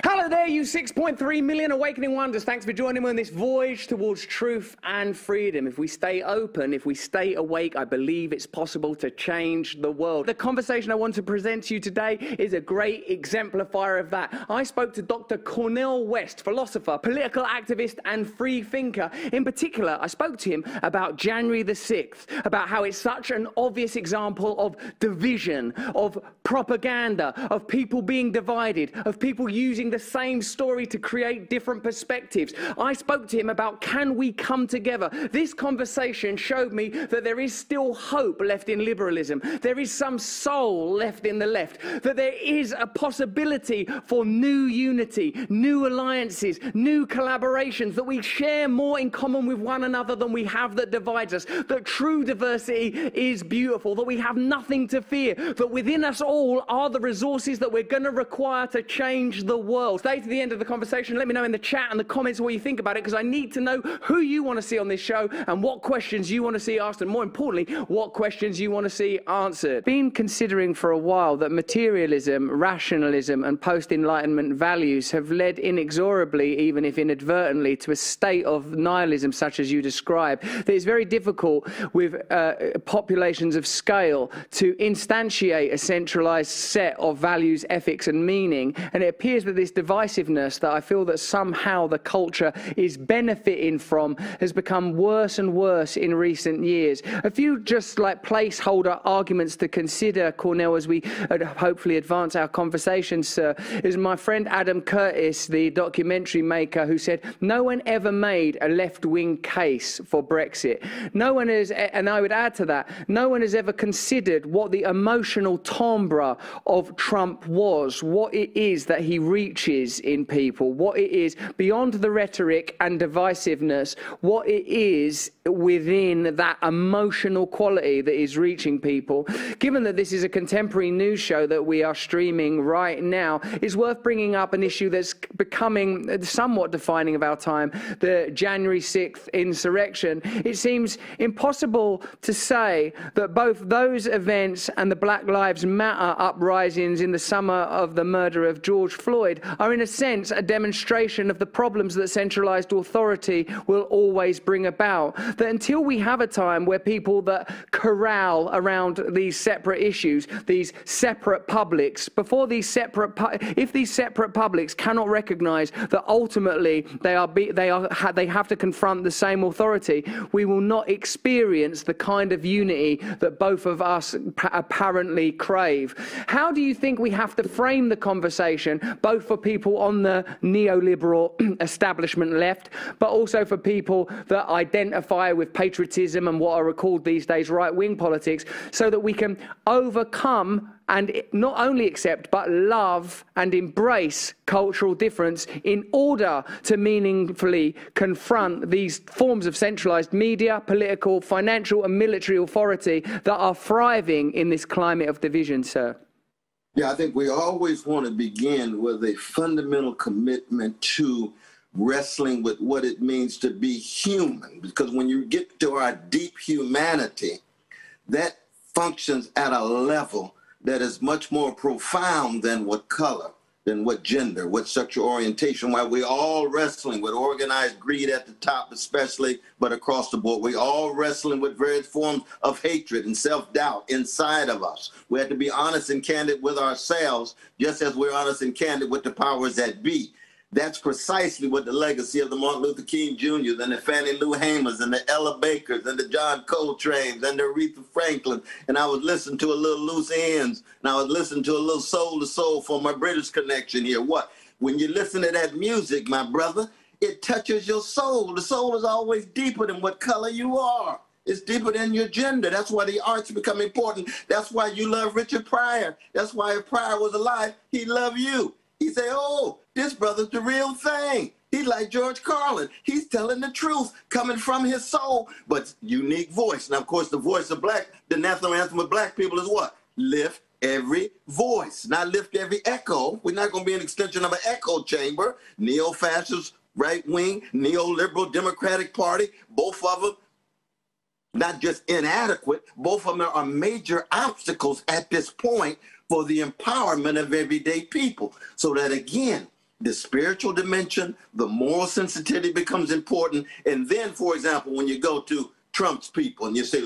Hello there, you 6.3 million awakening wonders. Thanks for joining me on this voyage towards truth and freedom. If we stay open, if we stay awake, I believe it's possible to change the world. The conversation I want to present to you today is a great exemplifier of that. I spoke to Dr. Cornel West, philosopher, political activist, and free thinker. In particular, I spoke to him about January the 6th, about how it's such an obvious example of division, of propaganda, of people being divided, of people using the same story to create different perspectives. I spoke to him about, can we come together? This conversation showed me that there is still hope left in liberalism. There is some soul left in the left. That there is a possibility for new unity, new alliances, new collaborations, that we share more in common with one another than we have that divides us. That true diversity is beautiful. That we have nothing to fear. That within us all are the resources that we're going to require to change the world. Stay to the end of the conversation. Let me know in the chat and the comments what you think about it, because I need to know who you want to see on this show and what questions you want to see asked, and more importantly, what questions you want to see answered. Been considering for a while that materialism, rationalism, and post-enlightenment values have led inexorably, even if inadvertently, to a state of nihilism such as you describe. That it's very difficult with populations of scale to instantiate a centralized set of values, ethics, and meaning, and it appears that this divisiveness that I feel that somehow the culture is benefiting from has become worse and worse in recent years. A few just like placeholder arguments to consider, Cornel, as we hopefully advance our conversation, sir, is my friend Adam Curtis, the documentary maker, who said no one ever made a left-wing case for Brexit. No one has, and I would add to that, no one has ever considered what the emotional timbre of Trump was, what it is that he reaches in people, what it is beyond the rhetoric and divisiveness, what it is within that emotional quality that is reaching people. Given that this is a contemporary news show that we are streaming right now, it's worth bringing up an issue that's becoming somewhat defining of our time, the January 6th insurrection. It seems impossible to say that both those events and the Black Lives Matter uprisings in the summer of the murder of George Floyd are in a sense a demonstration of the problems that centralized authority will always bring about. That until we have a time where people that corral around these separate issues, these separate publics, if these separate publics cannot recognize that ultimately they have to confront the same authority, we will not experience the kind of unity that both of us apparently crave. How do you think we have to frame the conversation, both for people on the neoliberal establishment left, but also for people that identify with patriotism and what are called these days right-wing politics, so that we can overcome and not only accept but love and embrace cultural difference in order to meaningfully confront these forms of centralized media, political, financial, and military authority that are thriving in this climate of division, sir? Yeah, I think we always want to begin with a fundamental commitment to wrestling with what it means to be human, because when you get to our deep humanity, that functions at a level that is much more profound than what color, than what gender, what sexual orientation. While we're all wrestling with organized greed at the top especially, but across the board, we're all wrestling with various forms of hatred and self-doubt inside of us. We have to be honest and candid with ourselves, just as we're honest and candid with the powers that be. That's precisely what the legacy of the Martin Luther King Jr.'s and the Fannie Lou Hamers and the Ella Bakers and the John Coltrane's and the Aretha Franklin. And I was listening to a little Loose Ends, and I was listening to a little Soul to Soul for my British connection here. What? When you listen to that music, my brother, it touches your soul. The soul is always deeper than what color you are. It's deeper than your gender. That's why the arts become important. That's why you love Richard Pryor. That's why if Pryor was alive, he'd love you. He say, oh, this brother's the real thing. He's like George Carlin. He's telling the truth coming from his soul, but unique voice. Now, of course, the voice of black, the national anthem of black people is what? Lift every voice, not lift every echo. We're not going to be an extension of an echo chamber. Neo-fascist, right-wing, neoliberal Democratic Party, both of them not just inadequate, both of them are major obstacles at this point for the empowerment of everyday people. So that, again, the spiritual dimension, the moral sensitivity becomes important. And then, for example, when you go to Trump's people and you say,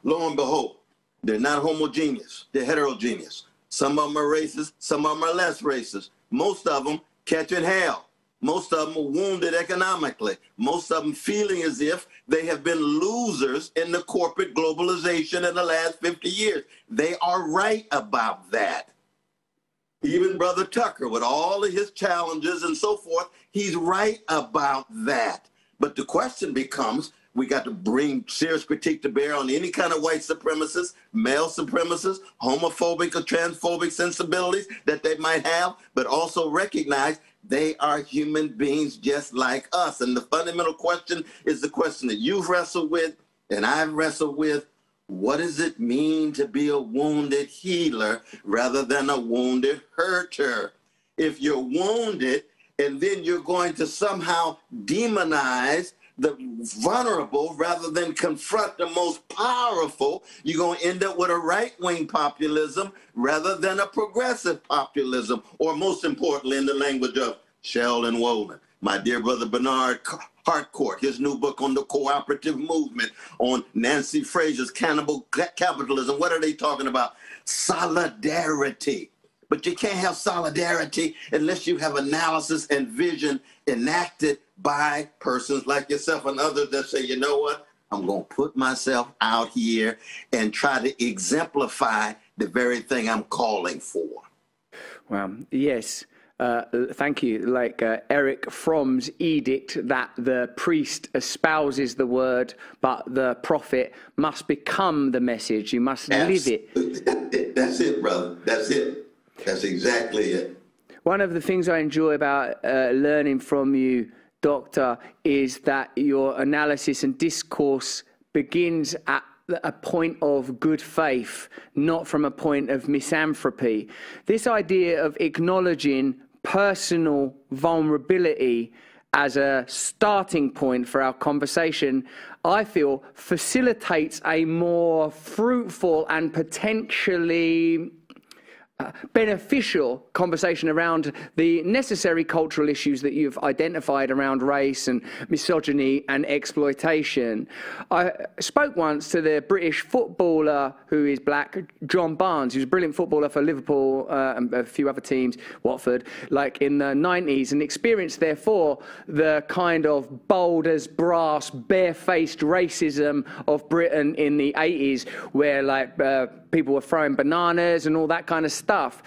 lo and behold, they're not homogeneous, they're heterogeneous. Some of them are racist, some of them are less racist. Most of them catching hell. Most of them are wounded economically. Most of them feeling as if they have been losers in the corporate globalization in the last 50 years. They are right about that. Even Brother Tucker, with all of his challenges and so forth, he's right about that. But the question becomes, we got to bring serious critique to bear on any kind of white supremacist, male supremacist, homophobic or transphobic sensibilities that they might have, but also recognize they are human beings just like us. And the fundamental question is the question that you've wrestled with and I've wrestled with. What does it mean to be a wounded healer rather than a wounded hurter? If you're wounded and then you're going to somehow demonize the vulnerable rather than confront the most powerful, you're going to end up with a right-wing populism rather than a progressive populism, or most importantly, in the language of Sheldon Wolin, my dear brother Bernard Harcourt, his new book on the cooperative movement, on Nancy Fraser's Cannibal Capitalism. What are they talking about? Solidarity. But you can't have solidarity unless you have analysis and vision enacted by persons like yourself and others that say, you know what, I'm going to put myself out here and try to exemplify the very thing I'm calling for. Well, yes. Thank you. Like Eric Fromm's edict that the priest espouses the word, but the prophet must become the message. You must live it. That's it, brother. That's it. That's exactly it. One of the things I enjoy about learning from you, Doctor, is that your analysis and discourse begins at a point of good faith, not from a point of misanthropy. This idea of acknowledging personal vulnerability as a starting point for our conversation, I feel, facilitates a more fruitful and potentially beneficial conversation around the necessary cultural issues that you've identified around race and misogyny and exploitation. I spoke once to the British footballer who is black, John Barnes, who's a brilliant footballer for Liverpool and a few other teams, Watford, like in the 90s, and experienced, therefore, the kind of bold as brass, barefaced racism of Britain in the 80s, where like people were throwing bananas and all that kind of stuff.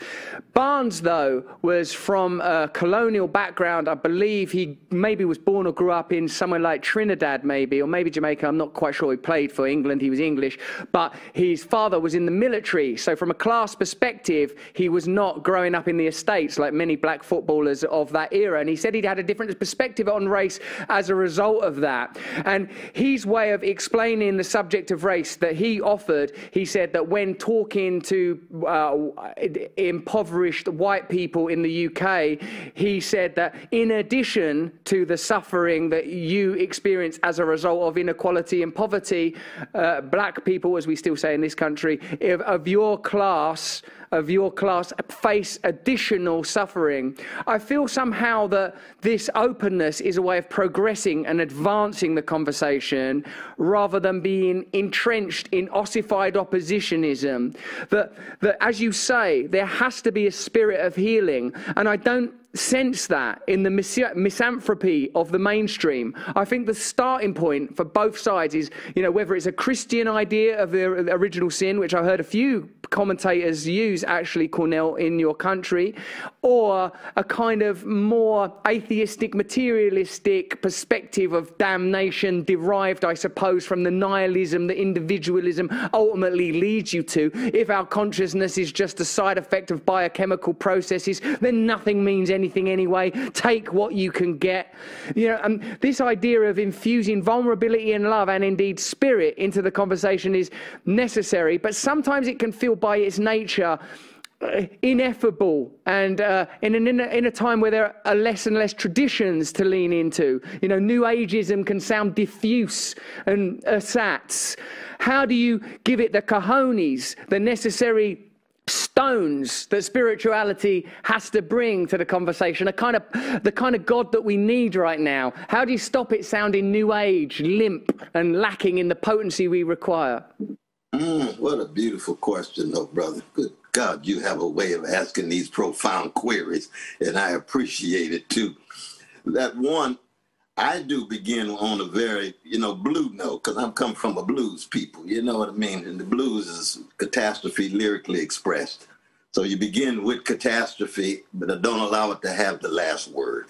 Barnes, though, was from a colonial background. I believe he maybe was born or grew up in somewhere like Trinidad, maybe, or maybe Jamaica. I'm not quite sure. He played for England. He was English. But his father was in the military. So from a class perspective, he was not growing up in the estates like many black footballers of that era. And he said he'd had a different perspective on race as a result of that. And his way of explaining the subject of race that he offered, he said that when talking to impoverished white people in the UK, he said that in addition to the suffering that you experience as a result of inequality and poverty, black people, as we still say in this country, of your class face additional suffering. I feel somehow that this openness is a way of progressing and advancing the conversation rather than being entrenched in ossified oppositionism. That as you say, there has to be a spirit of healing, and I don't sense that in the misanthropy of the mainstream. I think the starting point for both sides is, whether it's a Christian idea of the original sin, which I heard a few commentators use, actually, Cornel, in your country, or a kind of more atheistic, materialistic perspective of damnation derived, I suppose, from the nihilism that individualism ultimately leads you to. If our consciousness is just a side effect of biochemical processes, then nothing means anything anyway. Take what you can get. And this idea of infusing vulnerability and love, and indeed spirit, into the conversation is necessary, but sometimes it can feel by its nature ineffable, and in a time where there are less and less traditions to lean into. New ageism can sound diffuse and ersatz. How do you give it the cojones, the necessary stones that spirituality has to bring to the conversation, the kind of God that we need right now? How do you stop it sounding new age, limp, and lacking in the potency we require? What a beautiful question, though, brother. Good God, you have a way of asking these profound queries, and I appreciate it, too. That one, I do begin on a very, blue note, because I'm come from a blues people, you know what I mean? And the blues is catastrophe lyrically expressed. So you begin with catastrophe, but don't allow it to have the last word.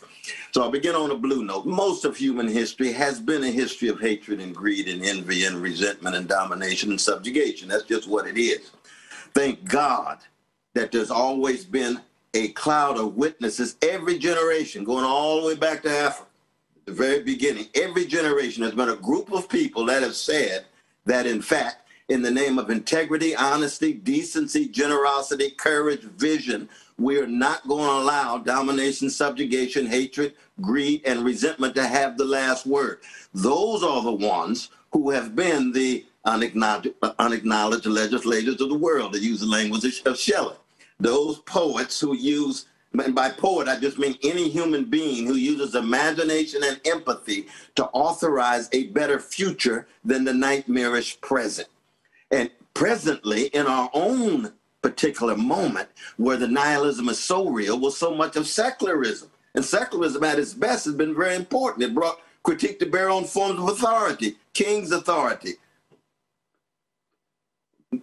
So I'll begin on a blue note. Most of human history has been a history of hatred and greed and envy and resentment and domination and subjugation. That's just what it is. Thank God that there's always been a cloud of witnesses every generation, going all the way back to Africa. At the very beginning, every generation has been a group of people that have said that, in fact, in the name of integrity, honesty, decency, generosity, courage, vision, we are not going to allow domination, subjugation, hatred, greed, and resentment to have the last word. Those are the ones who have been the unacknowledged legislators of the world, to use the language of Shelley. Those poets who use, and by poet, I just mean any human being who uses imagination and empathy to authorize a better future than the nightmarish present. And presently, in our own particular moment, where the nihilism is so real, was so much of secularism. And secularism at its best has been very important. It brought critique to bear on forms of authority, king's authority,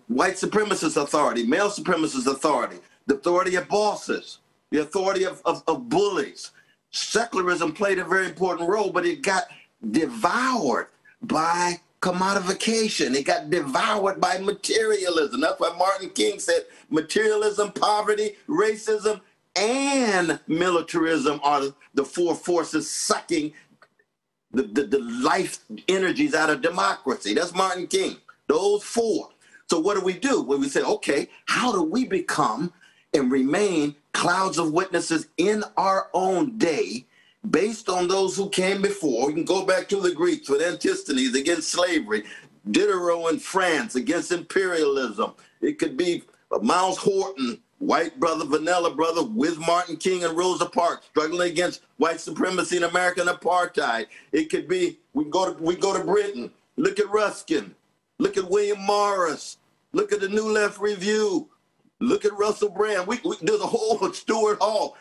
white supremacist authority, male supremacist authority, the authority of bosses, the authority of bullies. Secularism played a very important role, but it got devoured by commodification. It got devoured by materialism. That's why Martin King said materialism, poverty, racism, and militarism are the four forces sucking the life energies out of democracy. That's Martin King, those four. So what do? Well, we say, okay, how do we become and remain clouds of witnesses in our own day based on those who came before? We can go back to the Greeks with Antisthenes against slavery, Diderot in France against imperialism. It could be Miles Horton, white brother, vanilla brother, with Martin King and Rosa Parks struggling against white supremacy and American apartheid. It could be, we go to Britain, look at Ruskin, look at William Morris, look at the New Left Review, look at Russell Brand. There's a whole Stuart Hall,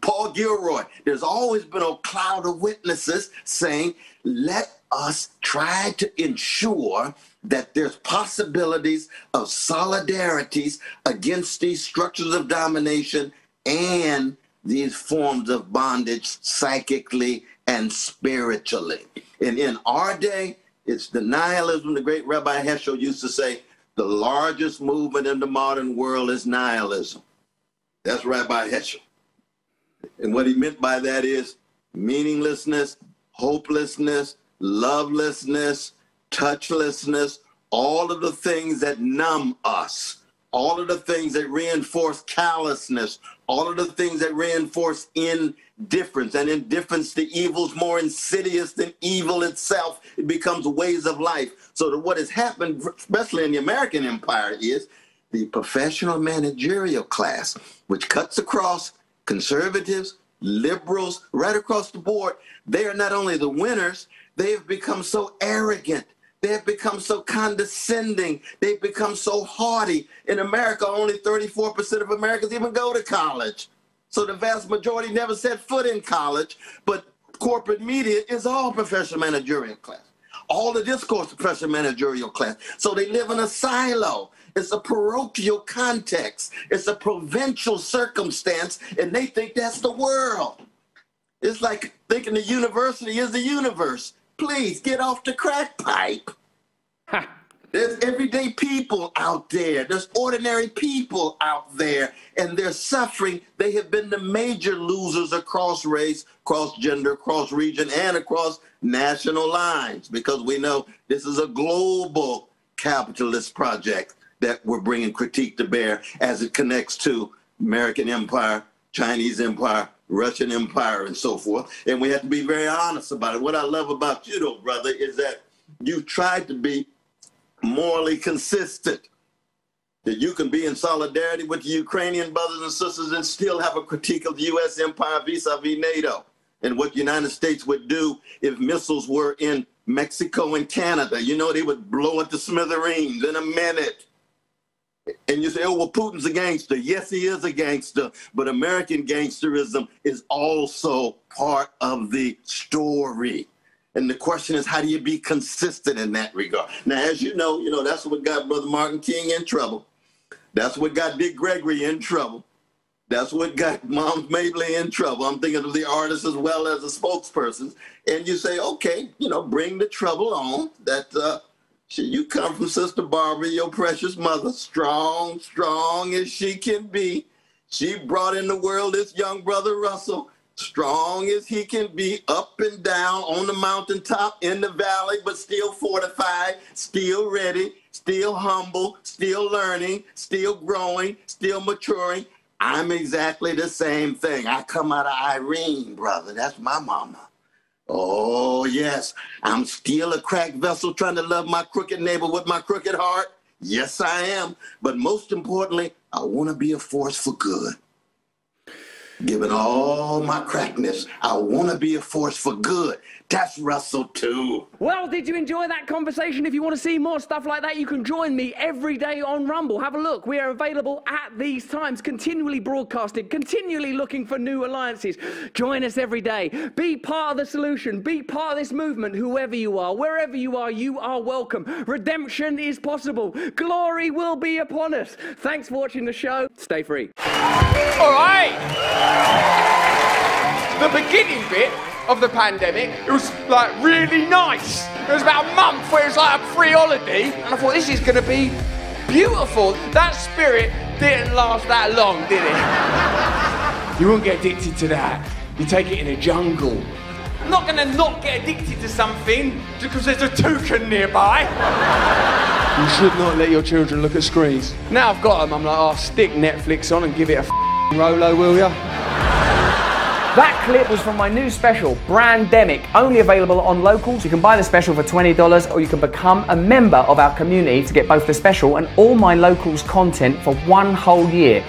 Paul Gilroy. There's always been a cloud of witnesses saying, let us try to ensure that there's possibilities of solidarities against these structures of domination and these forms of bondage psychically and spiritually. And in our day, it's the nihilism. The great Rabbi Heschel used to say, the largest movement in the modern world is nihilism. That's Rabbi Heschel. And what he meant by that is meaninglessness, hopelessness, lovelessness, touchlessness, all of the things that numb us, all of the things that reinforce callousness, all of the things that reinforce indifference. And indifference to evil is more insidious than evil itself. It becomes ways of life. So that what has happened, especially in the American empire, is the professional managerial class, which cuts across conservatives, liberals, right across the board. They are not only the winners, they have become so arrogant. They have become so condescending. They've become so haughty. In America, only 34% of Americans even go to college. So the vast majority never set foot in college, but corporate media is all professional managerial class. All the discourse is professional managerial class. So they live in a silo. It's a parochial context. It's a provincial circumstance, and they think that's the world. It's like thinking the university is the universe. Please get off the crack pipe. There's everyday people out there. There's ordinary people out there, and they're suffering. They have been the major losers across race, across gender, across region, and across national lines, because we know this is a global capitalist project that we're bringing critique to bear as it connects to American empire, Chinese empire, Russian empire, and so forth. And we have to be very honest about it. What I love about you, though, brother, is that you've tried to be morally consistent. That you can be in solidarity with the Ukrainian brothers and sisters and still have a critique of the U.S. empire vis-a-vis NATO and what the United States would do if missiles were in Mexico and Canada. You know, they would blow it to smithereens in a minute. And you say, oh, well, Putin's a gangster. Yes, he is a gangster, but American gangsterism is also part of the story. And the question is, how do you be consistent in that regard? Now, as you know, that's what got Brother Martin King in trouble. That's what got Dick Gregory in trouble. That's what got Mom Mabley in trouble. I'm thinking of the artists as well as the spokespersons. And you say, okay, bring the trouble on. That you come from Sister Barbara, your precious mother, strong as she can be. She brought in the world this young brother Russell, strong as he can be, up and down, on the mountaintop, in the valley, but still fortified, still ready, still humble, still learning, still growing, still maturing. I'm exactly the same thing. I come out of Irene, brother. That's my mama. Oh, yes. I'm still a cracked vessel trying to love my crooked neighbor with my crooked heart. Yes, I am. But most importantly, I want to be a force for good. Given all my crackness, I want to be a force for good. That's Russell too. Well, did you enjoy that conversation? If you want to see more stuff like that, you can join me every day on Rumble. Have a look. We are available at these times, continually broadcasting, continually looking for new alliances. Join us every day. Be part of the solution. Be part of this movement, whoever you are, wherever you are welcome. Redemption is possible. Glory will be upon us. Thanks for watching the show. Stay free. All right. The beginning bit of the pandemic, it was like really nice. It was about a month where it was like a free holiday, and I thought this is going to be beautiful. That spirit didn't last that long, did it? You won't get addicted to that. You take it in a jungle. I'm not going to not get addicted to something just because there's a toucan nearby. You should not let your children look at screens. Now I've got them, I'm like, oh, stick Netflix on and give it a Rolo, will ya? That clip was from my new special, Brandemic, only available on Locals. You can buy the special for $20 or you can become a member of our community to get both the special and all my Locals content for one whole year.